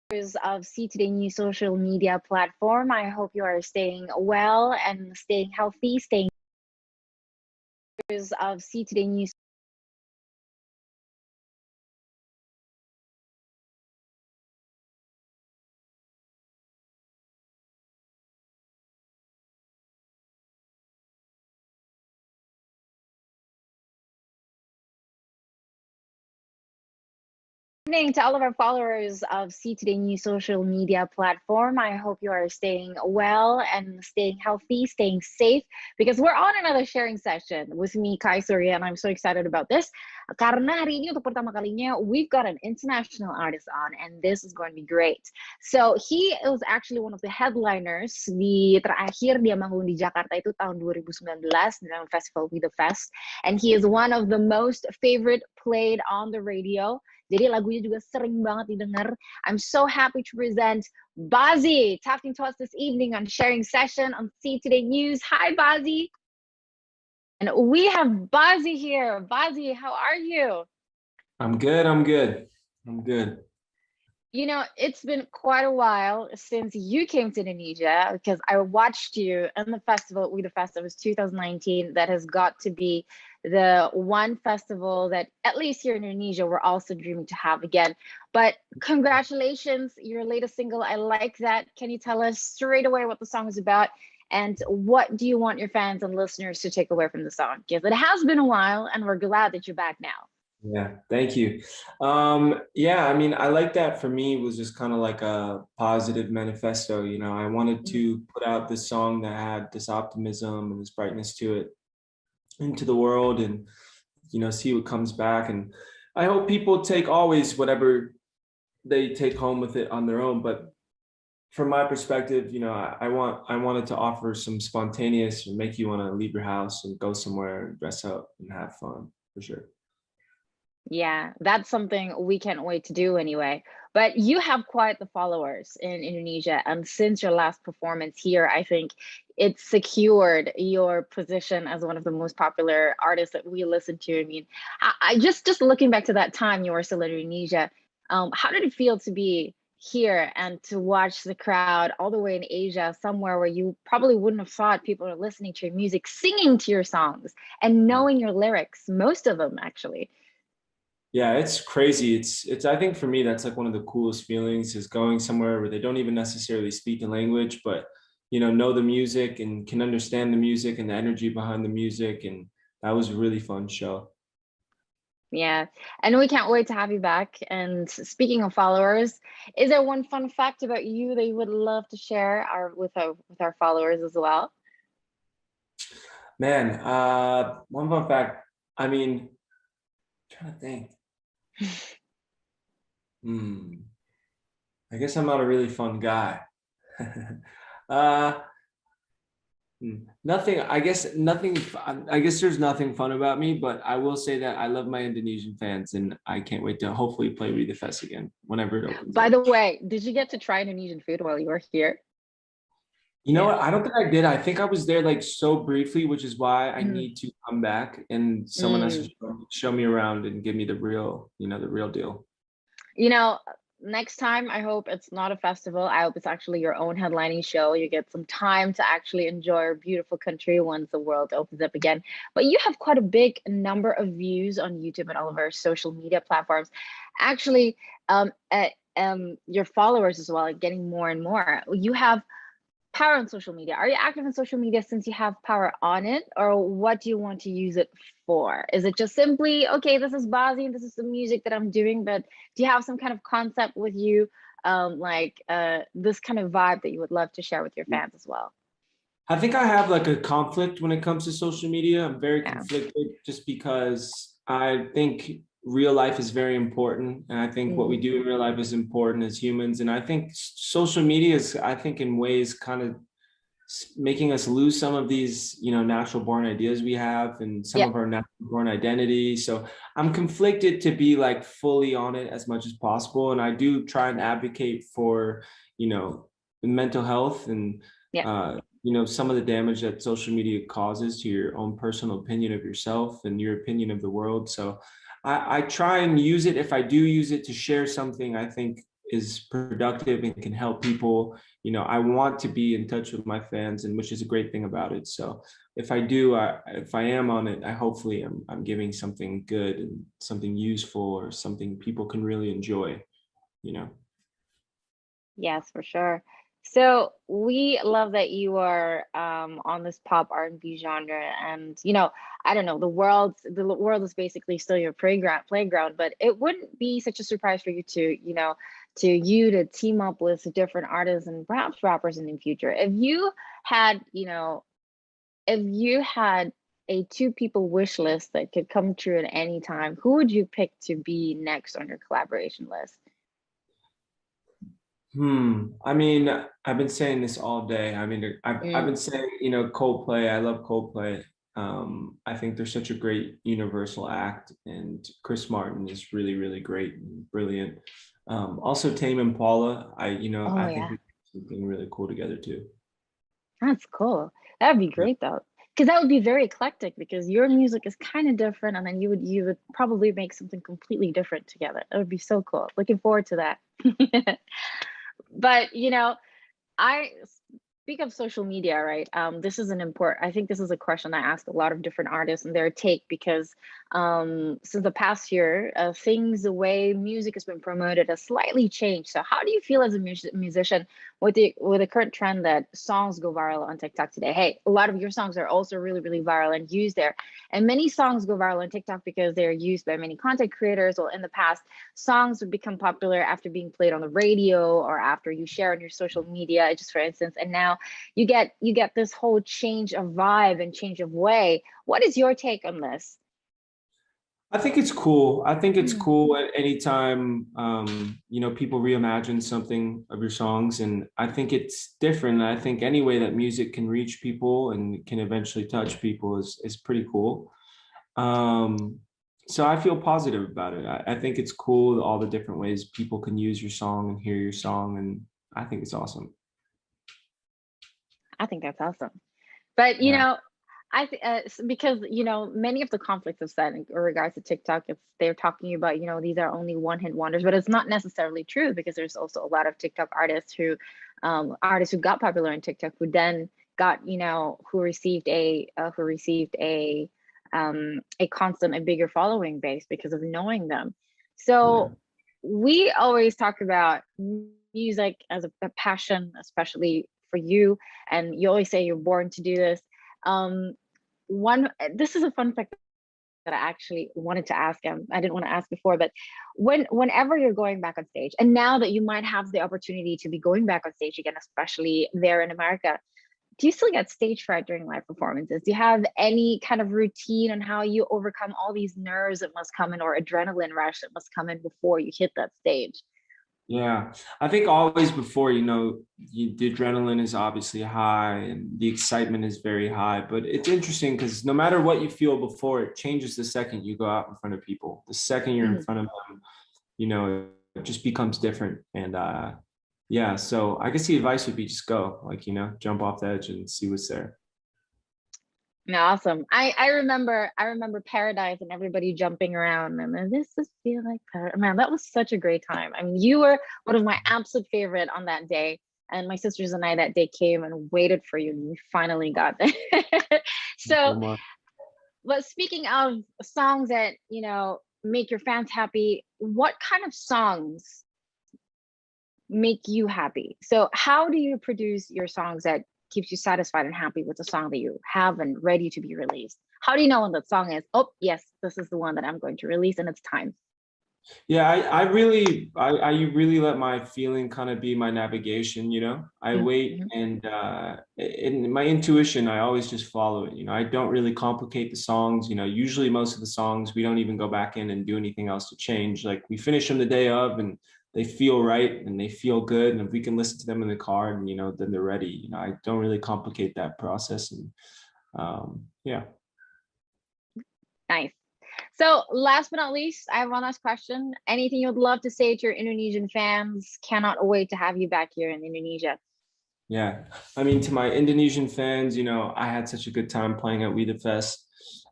Of See Today News social media platform. I hope you are staying well and staying healthy, staying of See Today News. Evening to all of our followers of See Today News social media platform. I hope you are staying well and staying healthy, staying safe, because we're on another sharing session with me, Kai Surya, and I'm so excited about this. Karena hari ini untuk pertama kalinya, we've got an international artist on, and this is going to be great. So he was actually one of the headliners di terakhir dia manggung di Jakarta itu tahun 2019 dalam festival We The Fest, and he is one of the most favorite played on the radio. Jadi lagunya juga sering banget didengar. I'm so happy to present Bazzi talking to us this evening on Sharing Session on See Today News. Hi, Bazzi. And we have Bazzi here. Bazzi, how are you? I'm good. I'm good. I'm good. You know, it's been quite a while since you came to Indonesia, because I watched you in the festival, We The Festival, was 2019. That has got to be the one festival that, at least here in Indonesia, we're also dreaming to have again. But congratulations, your latest single, I Like That. Can you tell us straight away what the song is about? And what do you want your fans and listeners to take away from the song? Because it has been a while, and we're glad that you're back now. Yeah, thank you. Yeah, I mean, I Like That for me was just kind of like a positive manifesto. You know, I wanted to put out this song that had this optimism and this brightness to it into the world, and, you know, see what comes back. And I hope people take always whatever they take home with it on their own. But from my perspective, you know, I wanted to offer some spontaneous, make you want to leave your house and go somewhere and dress up and have fun, for sure. Yeah, that's something we can't wait to do anyway. But you have quite the followers in Indonesia. And since your last performance here, I think it secured your position as one of the most popular artists that we listen to. I mean, I just looking back to that time you were still in Indonesia, how did it feel to be here and to watch the crowd all the way in Asia, somewhere where you probably wouldn't have thought people are listening to your music, singing to your songs, and knowing your lyrics, most of them actually? Yeah, it's crazy. It's I think for me that's like one of the coolest feelings, is going somewhere where they don't even necessarily speak the language, but, you know the music and can understand the music and the energy behind the music. And that was a really fun show. Yeah, and we can't wait to have you back. And speaking of followers, is there one fun fact about you that you would love to share with our followers as well? Man, one fun fact. I mean, I'm trying to think. I guess I'm not a really fun guy. Nothing. I guess nothing. I guess there's nothing fun about me, but I will say that I love my Indonesian fans, and I can't wait to hopefully play We The Fest again whenever it opens. By the way, did you get to try Indonesian food while you were here? You know what? I don't think I did. I think I was there like so briefly, which is why I need to come back and someone else show me around and give me the real, the real deal. You know, next time, I hope it's not a festival. I hope it's actually your own headlining show. You get some time to actually enjoy our beautiful country once the world opens up again. But you have quite a big number of views on YouTube and all of our social media platforms. Actually, your followers as well are getting more and more. You have power on social media. Are you active on social media since you have power on it, or what do you want to use it for? Is it just simply, okay, this is Bazzi and this is the music that I'm doing, but do you have some kind of concept with you, this kind of vibe that you would love to share with your fans as well? I think I have like a conflict when it comes to social media. I'm very conflicted, just because I think real life is very important, and I think what we do in real life is important as humans. And I think social media is, I think, in ways kind of making us lose some of these, natural born ideas we have, and some of our natural born identity. So I'm conflicted to be like fully on it as much as possible, and I do try and advocate for, mental health and some of the damage that social media causes to your own personal opinion of yourself and your opinion of the world. So I try and use it, if I do use it, to share something I think is productive and can help people, I want to be in touch with my fans, and which is a great thing about it. So if I do, if I am on it, I hopefully I'm giving something good and something useful or something people can really enjoy, you know. Yes, for sure. So we love that you are on this pop R&B genre, and I don't know, the world is basically still your playground, but it wouldn't be such a surprise for you to team up with different artists and perhaps rappers in the future. Had, you know, if you had a two people wish list that could come true at any time, who would you pick to be next on your collaboration list? I mean, I've been saying this all day. I mean, I've Mm. been saying, Coldplay. I love Coldplay. I think they're such a great universal act, and Chris Martin is really, really great and brilliant. Also Tame Impala. Oh I think yeah, we do something really cool together too. that's cool. That would be Yeah. great though, because that would be very eclectic. Because your music is kind of different, and then you would probably make something completely different together. That would be so cool. Looking forward to that. But I speak of social media, right? This is an important, I think this is a question I ask a lot of different artists and their take, because since the past year, the way music has been promoted has slightly changed. So how do you feel as a musician with the current trend that songs go viral on TikTok today? Hey, a lot of your songs are also really, really viral and used there. And many songs go viral on TikTok because they're used by many content creators, or in the past, songs would become popular after being played on the radio or after you share on your social media, just for instance. And now you get this whole change of vibe and change of way. What is your take on this? I think it's cool. I think it's Mm. cool at any time, people reimagine something of your songs, and I think it's different. I think any way that music can reach people and can eventually touch people is pretty cool. Um, so I feel positive about it. I think it's cool, all the different ways people can use your song and hear your song, and I think it's awesome. I think that's awesome. But Yeah. because many of the conflicts have said in regards to TikTok, they're talking about these are only one hit wonders, but it's not necessarily true, because there's also a lot of TikTok artists who got popular on TikTok who then got who received a bigger following base because of knowing them. Yeah. So we always talk about music as a passion, especially for you, and you always say you're born to do this. Um, one This is a fun fact that I actually wanted to ask him. I didn't want to ask before, but whenever you're going back on stage, and now that you might have the opportunity to be going back on stage again, especially there in America, do you still get stage fright during live performances? Do you have any kind of routine on how you overcome all these nerves that must come in, or adrenaline rush that must come in before you hit that stage? Yeah, I think always before, the adrenaline is obviously high and the excitement is very high. But it's interesting because no matter what you feel before, it changes the second you go out in front of people. The second you're in Mhm. front of them, it just becomes different. And yeah, so I guess the advice would be just go, like, jump off the edge and see what's there. No, awesome. I remember Paradise and everybody jumping around, and then this is feel like Paradise. Man, that was such a great time. I mean, you were one of my absolute favorite on that day, and my sisters and I that day came and waited for you, and we finally got there. So, So much. but speaking of songs that make your fans happy, what kind of songs make you happy? So how do you produce your songs that keeps you satisfied and happy with the song that you have and ready to be released? How do you know when that song is, oh yes, this is the one that I'm going to release and it's time? Yeah, I really let my feeling kind of be my navigation, I wait Mhm. and in my intuition, I always just follow it. I don't really complicate the songs. Usually most of the songs we don't even go back in and do anything else to change. Like we finish them the day of and they feel right and they feel good. And if we can listen to them in the car and then they're ready. I don't really complicate that process. And yeah. Nice. So last but not least, I have one last question. Anything you would love to say to your Indonesian fans? Cannot wait to have you back here in Indonesia. Yeah. I mean, to my Indonesian fans, I had such a good time playing at We the Fest.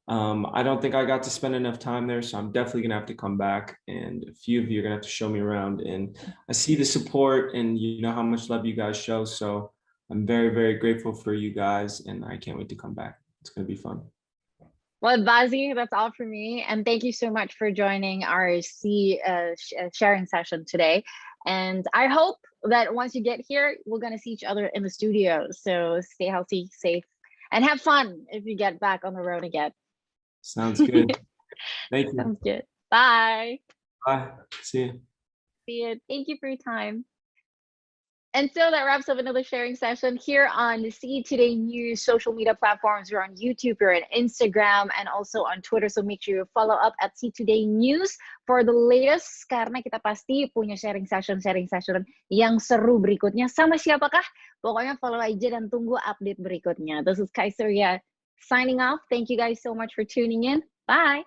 I don't think I got to spend enough time there, so I'm definitely gonna have to come back. And a few of you are gonna have to show me around. And I see the support, and you know how much love you guys show. So I'm very, very grateful for you guys, and I can't wait to come back. It's gonna be fun. Well, Bazzi, that's all for me. And thank you so much for joining our sharing session today. And I hope that once you get here, we're going to see each other in the studio. So stay healthy, safe, and have fun if you get back on the road again. Sounds good. Thank you. Sounds good. Bye. Bye. See you. See you. Thank you for your time. And so that wraps up another sharing session here on the See Today News social media platforms. We're on YouTube, we're on Instagram, and also on Twitter. So make sure you follow up at See Today News for the latest. Karena kita pasti punya sharing session yang seru berikutnya. Sama siapakah? Pokoknya follow aja dan tunggu update berikutnya. This is Kaiseria signing off. Thank you guys so much for tuning in. Bye.